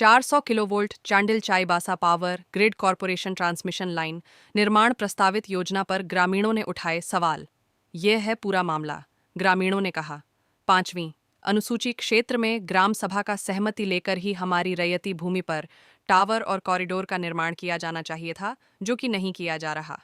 400 kilovolt Chandil Chaibasa power grid corporation transmission line निर्माण प्रस्तावित योजना पर ग्रामीणों ने उठाए सवाल। यह है पूरा मामला। ग्रामीणों ने कहा, 5वीं अनुसूची क्षेत्र में ग्राम सभा का सहमति लेकर ही हमारी रैयती भूमि पर टावर और कॉरिडोर का निर्माण किया जाना चाहिए था, जो कि नहीं किया जा रहा।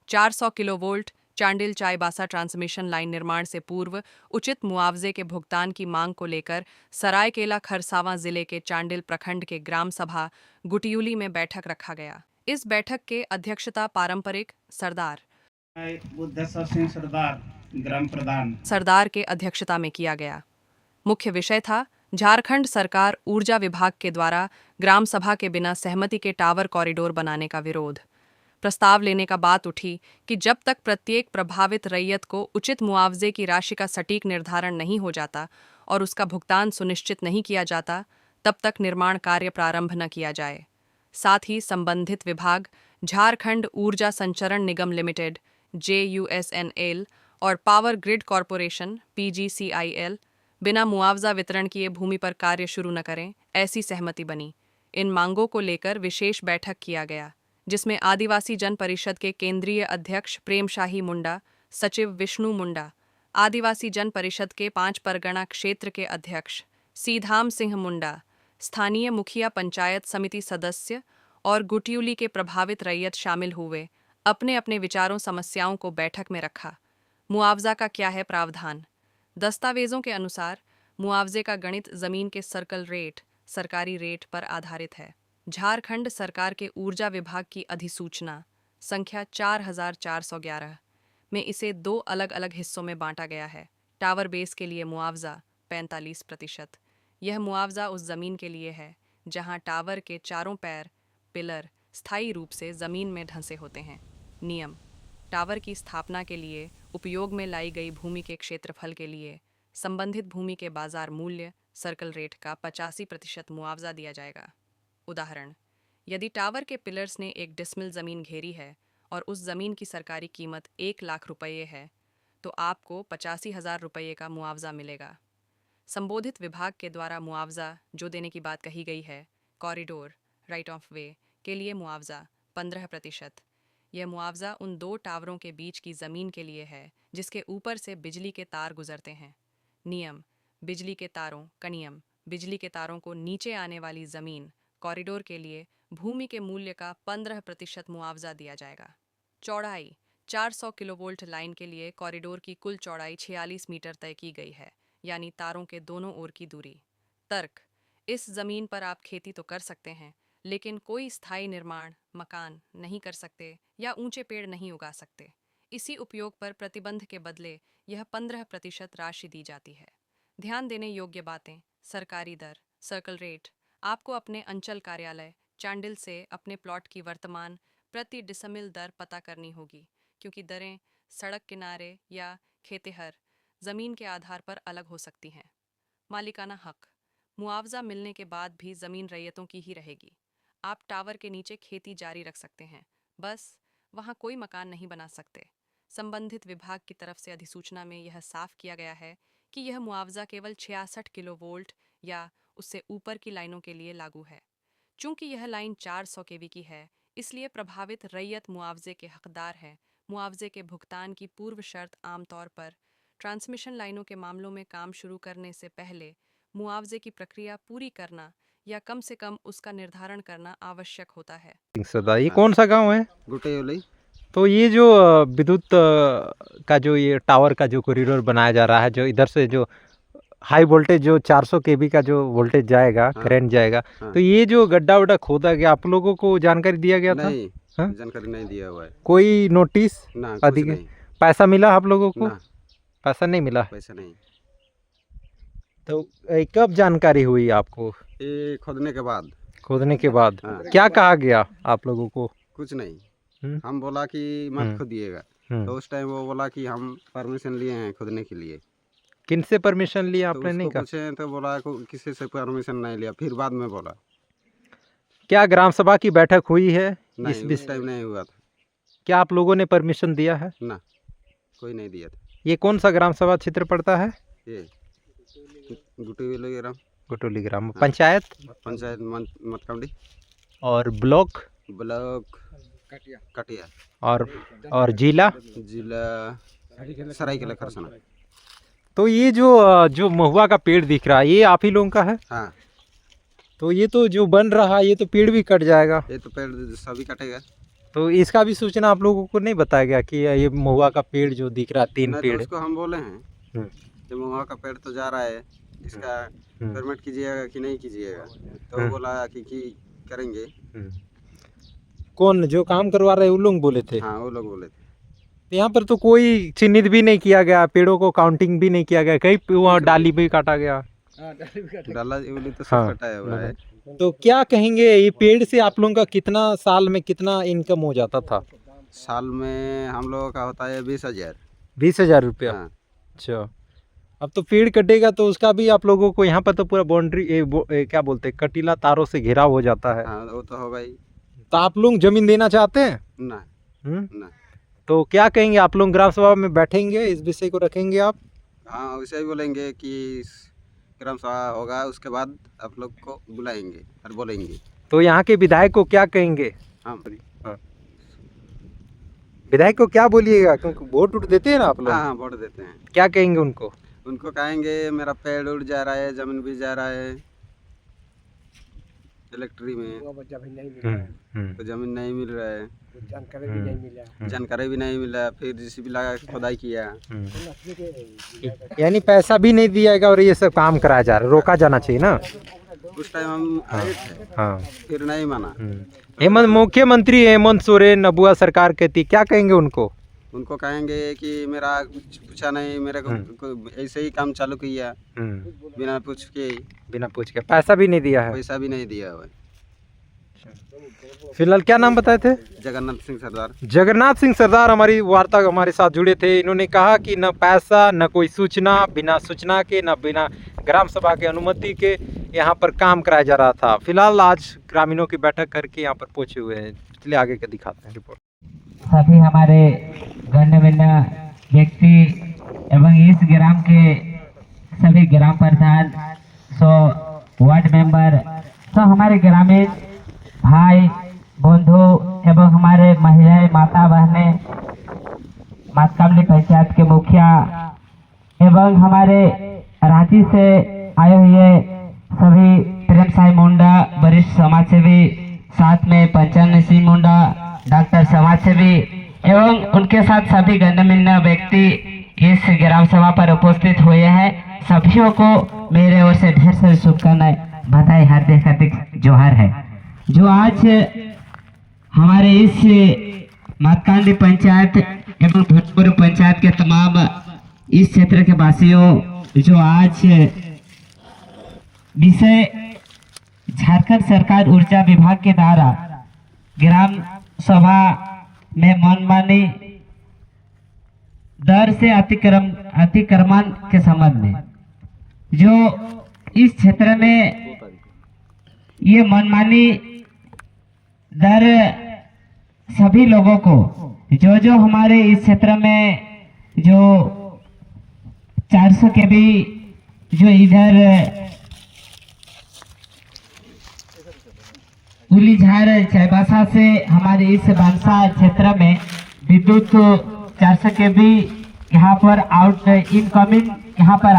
400 kilovolt Chandil Chaibasa transmission line निर्माण से पूर्व उचित मुआवजे के भुगतान की मांग को लेकर सरायकेला खरसावां जिले के चांडिल प्रखंड के ग्राम सभा गुटियुली में बैठक रखा गया। इस बैठक के अध्यक्षता पारंपरिक सरदार बुद्धेश्वर सिंह सरदार ग्राम प्रधान सरदार के अध्यक्षता में किया गया। मुख्य विषय था झारखंड सरकार ऊर्जा विभाग के द्वारा ग्राम सभा के बिना सहमति के टावर कॉरिडोर बनाने का विरोध। प्रस्ताव लेने का बात उठी कि जब तक प्रत्येक प्रभावित रैयत को उचित मुआवजे की राशि का सटीक निर्धारण नहीं हो जाता और उसका भुगतान सुनिश्चित नहीं किया जाता, तब तक निर्माण कार्य प्रारंभ न किया जाए। साथ ही संबंधित विभाग झारखंड ऊर्जा संचरण निगम लिमिटेड JUSNL और पावर ग्रिड कॉरपोरेशन PGCIL बिना मुआवजा वितरण किए भूमि पर कार्य शुरू न करें, ऐसी सहमति बनी। इन मांगों को लेकर विशेष बैठक किया गया, जिसमें आदिवासी जन परिषद के केंद्रीय अध्यक्ष प्रेमशाही मुंडा, सचिव विष्णु मुंडा, आदिवासी जन परिषद के 5 परगना क्षेत्र के अध्यक्ष सीधाम सिंह मुंडा, स्थानीय मुखिया पंचायत समिति सदस्य और गुटियुली के प्रभावित रैयत शामिल हुए। अपने अपने विचारों समस्याओं को बैठक में रखा। मुआवजा का क्या है प्रावधान? दस्तावेजों के अनुसार मुआवजे का गणित जमीन के सर्कल रेट, सरकारी रेट पर आधारित है। झारखंड सरकार के ऊर्जा विभाग की अधिसूचना संख्या 4411 में इसे 2 अलग अलग हिस्सों में बांटा गया है। टावर बेस के लिए मुआवजा 45%। यह मुआवजा उस जमीन के लिए है जहां टावर के चारों पैर पिलर स्थायी रूप से जमीन में धंसे होते हैं। नियम: टावर की स्थापना के लिए उपयोग में लाई गई भूमि के क्षेत्रफल के लिए संबंधित भूमि के बाजार मूल्य सर्कल रेट का 85% मुआवजा दिया जाएगा। उदाहरण: यदि टावर के पिलर्स ने 1 डिसमिल जमीन घेरी है और उस जमीन की सरकारी कीमत 1 लाख रुपये है, तो आपको 85,000 रुपये का मुआवजा मिलेगा। संबोधित विभाग के द्वारा मुआवजा जो देने की बात कही गई है, कॉरिडोर राइट ऑफ वे के लिए मुआवजा 15%। यह मुआवजा उन 2 टावरों के बीच की जमीन के लिए है जिसके ऊपर से बिजली के तार गुजरते हैं। नियम: बिजली के तारों का नियम: बिजली के तारों को नीचे आने वाली जमीन कॉरिडोर के लिए भूमि के मूल्य का 15% मुआवजा दिया जाएगा। चौड़ाई: 400 किलोवोल्ट लाइन के लिए कॉरिडोर की कुल चौड़ाई 46 मीटर तय की गई है, यानी तारों के दोनों ओर की दूरी। तर्क: इस जमीन पर आप खेती तो कर सकते हैं, लेकिन कोई स्थायी निर्माण, मकान नहीं कर सकते या ऊंचे पेड़ नहीं उगा सकते। इसी उपयोग पर प्रतिबंध के बदले यह 15% राशि दी जाती है। ध्यान देने योग्य बातें: सरकारी दर सर्कल रेट आपको अपने अंचल कार्यालय चांडिल से अपने प्लॉट की वर्तमान प्रति डिसमिल दर पता करनी होगी, क्योंकि दरें सड़क किनारे या खेतेहर जमीन के आधार पर अलग हो सकती हैं। मालिकाना हक: मुआवजा मिलने के बाद भी जमीन रैयतों की ही रहेगी। आप टावर के नीचे खेती जारी रख सकते हैं, बस वहां कोई मकान नहीं बना सकते। संबंधित विभाग की तरफ से अधिसूचना में यह साफ किया गया है कि यह मुआवजा केवल 66 किलोवोल्ट या उससे ऊपर की लाइनों के लिए लागू है। चूंकि यह लाइन 400 केवी की है, इसलिए प्रभावित रैयत मुआवजे के हकदार हैं। मुआवजे के भुगतान की पूर्व शर्त आमतौर पर ट्रांसमिशन लाइनों के मामलों में काम शुरू करने से पहले मुआवजे की प्रक्रिया पूरी करना या कम से कम उसका निर्धारण करना आवश्यक होता है। सदा ये कौन सा गांव है? गुटियुली। तो ये जो विद्युत का जो ये टावर का जो कॉरिडोर बनाया जा रहा है, जो इधर से जो हाई वोल्टेज जो 400 केवी का जो वोल्टेज जाएगा, हाँ, करंट जाएगा, हाँ। तो ये जो गड्ढा वड्ढा खोदा गया, आप लोगों को जानकारी दिया गया था? नहीं, हाँ? जानकारी नहीं दिया हुआ है। कोई नोटिस ना, कुछ अधिक नहीं। पैसा मिला आप लोगों को? ना, पैसा नहीं मिला। पैसा नहीं। तो कब जानकारी हुई आपको? ये खोदने के बाद। खोदने के बाद हाँ। क्या कहा गया आप लोगों को? कुछ नहीं। हम्म? हम बोला कि मत खोदिएगा, तो उस टाइम वो बोला कि हम परमिशन लिए हैं खोदने के लिए। किनसे परमिशन लिया तो आपने? नहीं उसको कहा? पूछे तो बोला किसी से परमिशन नहीं लिया, फिर बाद में बोला। क्या ग्राम सभा की बैठक हुई है? नहीं, उस टाइम नहीं हुआ था। क्या आप लोगों ने परमिशन दिया है? ना, कोई नहीं दिया था। ये कौन सा ग्राम सभा क्षेत्र पड़ता है? ये गुटियुली ग्राम। कोटोली ग्राम पंचायत पंचायत मतकंडी और ब्लॉक ब्लॉक कटिया और जिला जिला सरायकेला खरसाना। तो ये जो महुआ का पेड़ दिख रहा है ये आप ही लोगों का है? हाँ, तो ये तो जो बन रहा है ये तो पेड़ भी कट जाएगा। ये तो पेड़ सभी कटेगा। तो इसका भी सूचना आप लोगों को नहीं बताया गया कि ये महुआ का पेड़ जो दिख रहा है 3 नहीं, पेड़ तो उसको हम बोले हैं कि महुआ का पेड़ तो जा रहा है, इसका परमिट कीजिएगा कि नहीं कीजिएगा। तो बोला कि करेंगे। कौन जो काम करवा रहे हैं वो लोग बोले थे? हाँ, वो लोग बोले थे। यहाँ पर तो कोई चिन्हित भी नहीं किया गया, पेड़ों को काउंटिंग भी नहीं किया गया, कई वहाँ डाली भी काटा गया। डाला तो सब हाँ, कटाया हुआ है। तो क्या कहेंगे ये पेड़ से आप लोगों का कितना साल में कितना इनकम हो जाता था? साल में हम लोगों का होता है 20,000। 20,000 रुपया? हाँ। अच्छा, अब तो पेड़ कटेगा तो उसका भी आप लोगों को यहाँ पर तो पूरा बाउंड्री क्या बोलते हैं कटीला तारों से घेराव हो जाता है। हाँ, वो तो होगा ही। तो आप लोग जमीन देना चाहते हैं? ना ना। तो क्या कहेंगे आप लोग ग्राम सभा में बैठेंगे, इस विषय को रखेंगे आप? हाँ, वैसे ही बोलेंगे कि ग्राम सभा होगा, उसके बाद आप लोग को बुलाएंगे और बोलेंगे। तो यहाँ के विधायक को क्या कहेंगे? हाँ, विधायक को क्या बोलिएगा, क्योंकि वोट उठ देते हैं ना आप लोग? हाँ, वोट देते हैं। क्या कहेंगे उनको? उनको कहेंगे मेरा पेड़ उड़ जा रहा है, जमीन भी जा रहा है इलेक्ट्री में, तो जमीन नहीं मिल रहा है, जानकारी भी नहीं मिला, फिर JCB लगा के खुदाई किया। यानी पैसा भी नहीं दिया जाएगा और ये सब काम कराया जा रहा है, रोका जाना चाहिए ना? उस टाइम हम आए थे, हाँ, फिर नहीं माना। मुख्यमंत्री हेमंत सोरेन नबुआ सरकार कहती, क्या कहेंगे उनको? उनको कहेंगे कि मेरा कुछ पूछा नहीं, मेरे को ऐसे ही काम चालू किया बिना पूछ के, पैसा भी नहीं दिया है? पैसा भी नहीं दिया हुआ। फिलहाल क्या नाम बताए थे? जगन्नाथ सिंह सरदार। जगन्नाथ सिंह सरदार हमारी वार्ता हमारे साथ जुड़े थे। इन्होंने कहा कि न पैसा, न कोई सूचना, बिना सूचना के, न बिना ग्राम सभा के अनुमति के यहाँ पर काम कराया जा रहा था। फिलहाल आज ग्रामीणों की बैठक करके यहाँ पर पहुँचे हुए हैं। चलिए आगे का दिखाते हैं रिपोर्ट। सभी हमारे गण्यमान्य व्यक्ति एवं इस ग्राम के सभी ग्राम प्रधान, वार्ड मेंबर, हमारे ग्रामीण भाई बंधु एवं हमारे महिलाएं, माता बहनें, मातकामली पंचायत के मुखिया एवं हमारे रांची से आए हुए सभी प्रेम साई मुंडा वरिष्ठ समाज सेवी, साथ में पंचानन सिंह मुंडा डॉक्टर समाज सेवी एवं उनके साथ सभी गण्यमान्य व्यक्ति इस ग्राम सभा पर उपस्थित हुए हैं। सभी को मेरे ओर से ढेर सारी शुभकामनाएं, बधाई, हार्दिक हार्दिक जोहार है। जो आज हमारे इस मातकांडी पंचायत एवं भोजपुर पंचायत के तमाम इस क्षेत्र के वासियों, जो आज विषय झारखंड सरकार ऊर्जा विभाग के द्वारा ग्राम सभा में मनमानी दर से अतिक्रमण के संबंध में, जो इस क्षेत्र में ये मनमानी दर सभी लोगों को, जो हमारे इस क्षेत्र में जो 400 के भी जो इधर उलीझार चाईबासा से हमारे इस बांसा क्षेत्र में विद्युत 400 के भी यहाँ पर आउट इनकमिंग यहाँ पर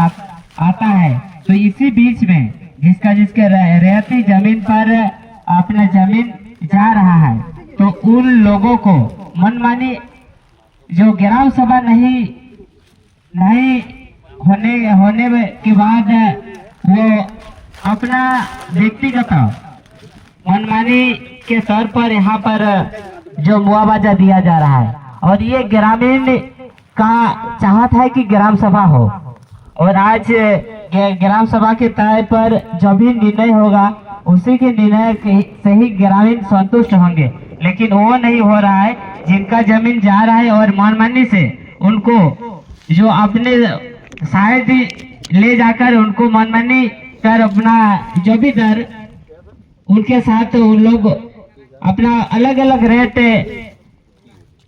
आता है। तो इसी बीच में जिसके रहती जमीन पर अपना जमीन जा रहा है, तो उन लोगों को मनमानी जो ग्राम सभा नहीं होने के बाद वो अपना व्यक्तिगत मनमानी के तौर पर यहाँ पर जो मुआवजा दिया जा रहा है, और ये ग्रामीण का चाहत है कि ग्राम सभा हो, और आज ग्राम सभा के तय पर जो भी निर्णय होगा उसी के निर्णय से ही ग्रामीण संतुष्ट होंगे, लेकिन वो नहीं हो रहा है। जिनका जमीन जा रहा है और मनमानी से उनको जो अपने शायद ले जाकर उनको मनमानी कर अपना जो भी दर उनके साथ उन लोग अपना अलग अलग रेट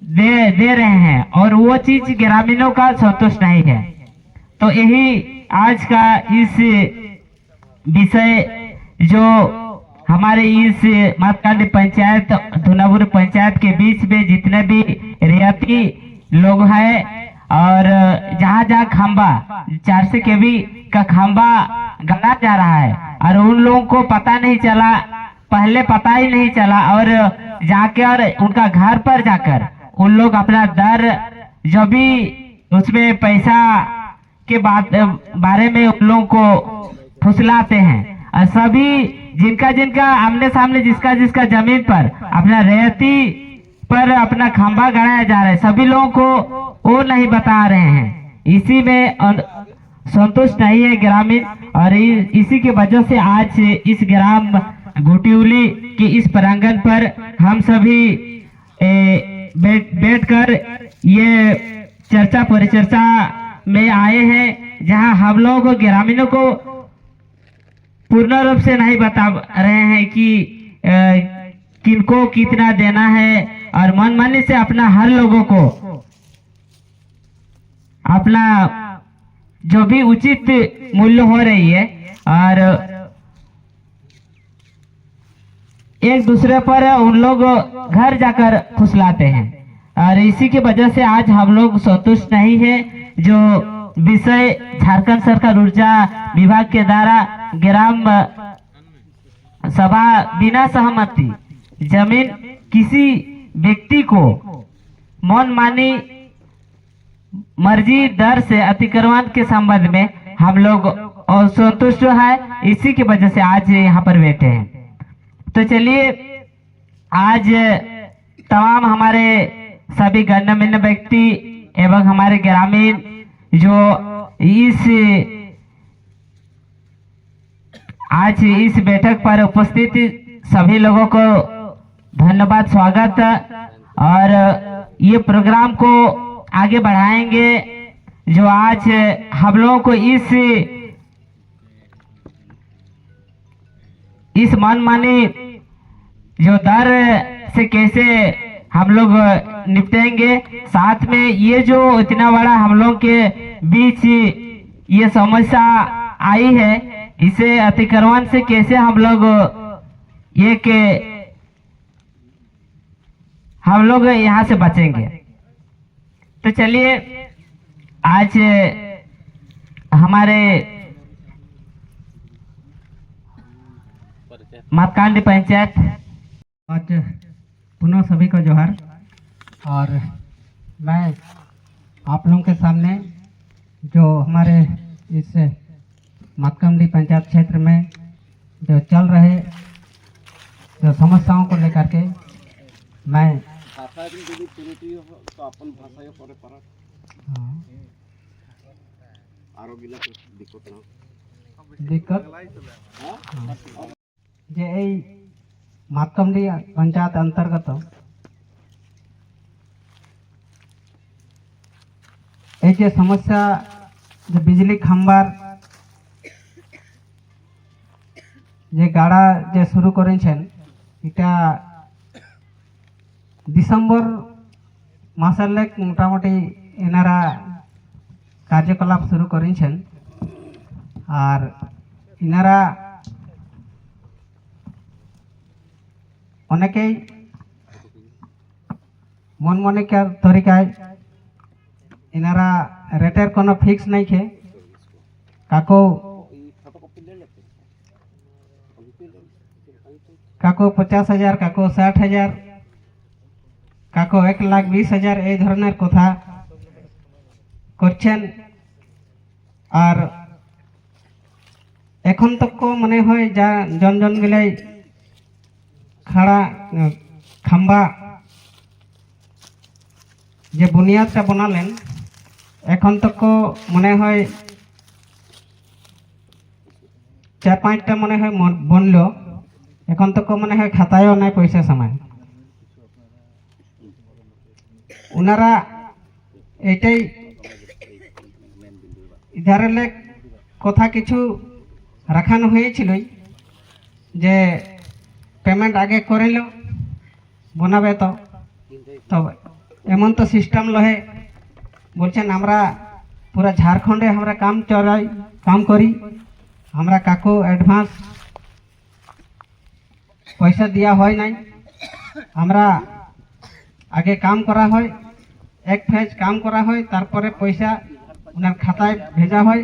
दे रहे हैं, और वो चीज ग्रामीणों का संतुष्ट नहीं है। तो यही आज का इस विषय जो हमारे इस मातकांडी पंचायत धुनापुर पंचायत के बीच में जितने भी रियाती लोग हैं और जहाँ जहाँ खंबा 400 kV का खंबा गाड़ा जा रहा है और उन लोगों को पता नहीं चला, पहले पता ही नहीं चला और जाकर उनका घर पर जाकर उन लोग अपना दर जो भी उसमें पैसा के बारे में उन लोगों को फुसलाते हैं और सभी जिनका जिनका आमने सामने जिसका जिसका जमीन पर अपना रेती पर अपना खंबा गड़ाया जा रहा है, सभी लोगों को वो नहीं बता रहे हैं। इसी में संतुष्ट नहीं है ग्रामीण और इसी की वजह से आज इस ग्राम घोटिउली के इस प्रांगण पर हम सभी बैठकर ये चर्चा परिचर्चा में आए हैं, जहां हम लोग ग्रामीणों को पूर्ण रूप से नहीं बता रहे हैं कि किनको कितना देना है और मनमानी से अपना हर लोगों को अपना जो भी उचित मूल्य हो रही है और एक दूसरे पर उन लोग घर जाकर फुसलाते हैं और इसी की वजह से आज हम लोग संतुष्ट नहीं है। जो विषय झारखंड सरकार ऊर्जा विभाग के द्वारा ग्राम सभा बिना सहमति जमीन किसी व्यक्ति को मनमानी मर्जी दर से अतिक्रमण के संबंध में हम लोग असंतुष्ट है, इसी की वजह से आज यहाँ पर बैठे हैं। तो चलिए आज तमाम हमारे सभी गणमान्य व्यक्ति एवं हमारे ग्रामीण जो आज इस बैठक पर उपस्थित सभी लोगों को धन्यवाद, स्वागत और ये प्रोग्राम को आगे बढ़ाएंगे। जो आज हम लोगों को इस मनमानी जो दर से कैसे हम लोग निपटेंगे, साथ में ये जो इतना बड़ा हम लोग के बीच ये समस्या आई है, इसे अतिक्रमण से कैसे हम लोग यहाँ से बचेंगे। तो चलिए आज हमारे मातकांडी पंचायत आज पुनः सभी को जोहार। और मैं आप लोगों के सामने जो हमारे इस मातकांडी पंचायत क्षेत्र में जो चल रहे जो समस्याओं को लेकर के मैं दिक्कत जे मातकांडी पंचायत अंतर्गत जे समस्या जो बिजली खंबार जे गाड़ा जे शुरू करेछेन इटा डिसेम्बर मासेर मोटामुटी एनारा कार्यकलाप शुरू करेछेन और इनारा अनेकेई मन मने क्या तरीकाय इनारा रेटर कोनो फिक्स नहीं खे, काको 50,000 काको 60,000 काको 1,20,000 এই ধরনের কথা করছেন। আর এখন তক মনে হয় যা জন মিলাই খাড়া খাম্বা যে বুনিয়াদটা বানালেন এখন তক মনে হয় 4-5টা মনে হয় বনলো, এখন তক মনে হয় খাতায়ও নাই পয়সা সময়। ওনারা এটাই ইধারে কথা কিছু রাখানো হয়েছিল যে পেমেন্ট আগে করিল বনাবে তো এমন তো সিস্টেম লহে বলছেন আমরা পুরা ঝাড়খণ্ডে আমরা কাম করি আমরা কাকু অ্যাডভান্স পয়সা দেওয়া হয় নাই। আমরা আগে কাম করা হয়, এক ফেজ কাম করা হয়, তারপরে পয়সা ওনার খাতায় ভেজা হয়।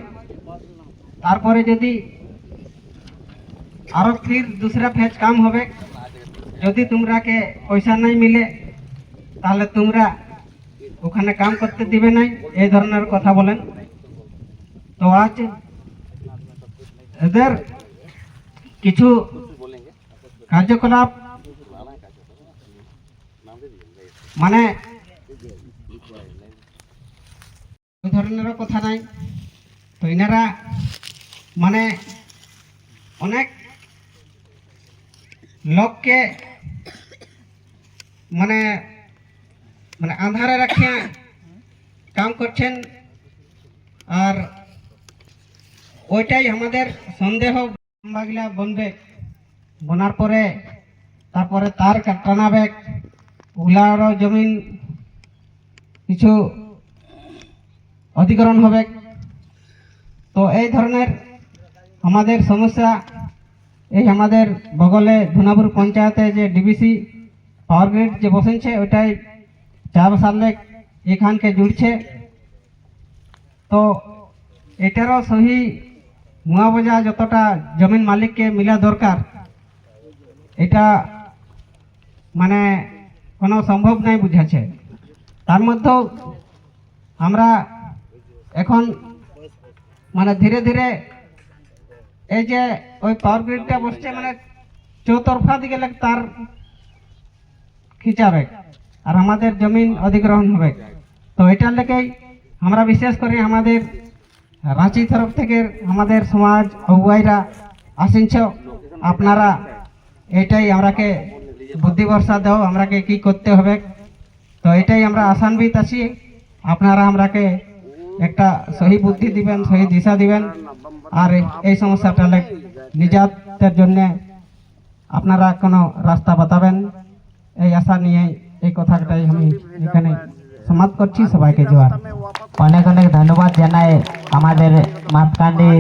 তারপরে যদি আরো ফির दूसरा ফেজ কাম হবে, যদি তোমরাকে পয়সা নাই মিলে তাহলে তোমরা ওখানে কাম করতে দিবে নাই, এই ধরনের কথা বলেন। তো আজ এদের কিছু কার্যকলাপ মানে ওই ধরনেরও কথা নাই। তো এনারা মানে অনেক লোককে মানে মানে আধারে রাখিয়া কাম করছেন। আর ওইটাই আমাদের সন্দেহ, বাগলা বনবে, বনার পরে তারপরে তার টানাবে, ওগুলারও জমিন কিছু অধিগ্রহণ হবে। তো এই ধরনের আমাদের সমস্যা, এই আমাদের বগলে ধুনাপুর পঞ্চায়েতে যে ডিবিসি পাওয়ার গ্রিড যে বসেছে ওইটাই 4 সালে এখানকে জুড়ছে। তো এটারও সহি মুয়াবজা যতটা জমিন মালিককে মিলা দরকার, এটা মানে কোনো সম্ভব নাই বুঝাচ্ছে। তার মধ্যেও আমরা এখন মানে ধীরে ধীরে এই যে ওই পাওয়ার গ্রিডটা বসছে মানে চৌতরফা দিকে তার খিচাবে আর আমাদের জমিন অধিগ্রহণ হবে। তো এটার লেগেই আমরা বিশেষ করে আমাদের রাঁচি তরফ থেকে আমাদের সমাজ অগুয়াইরা আসিনছ, আপনারা এটাই আমরাকে বুদ্ধি ভরসা দাও আমরাকে কি করতে হবে। তো এটাই আমরা আশান্বিত আছি, আপনারা আমরাকে একটা সহি বুদ্ধি দিবেন, সহি দিশা দিবেন, আর এই সমস্যাটা নিজাতের জন্য আপনারা কোনো রাস্তা বাতাবেন, এই আশা নিয়ে এই কথাটাই আমি এখানে সমাপ্ত করছি। সবাইকে জোহার। অনেক অনেক ধন্যবাদ জানাই আমাদের মাতকান্দি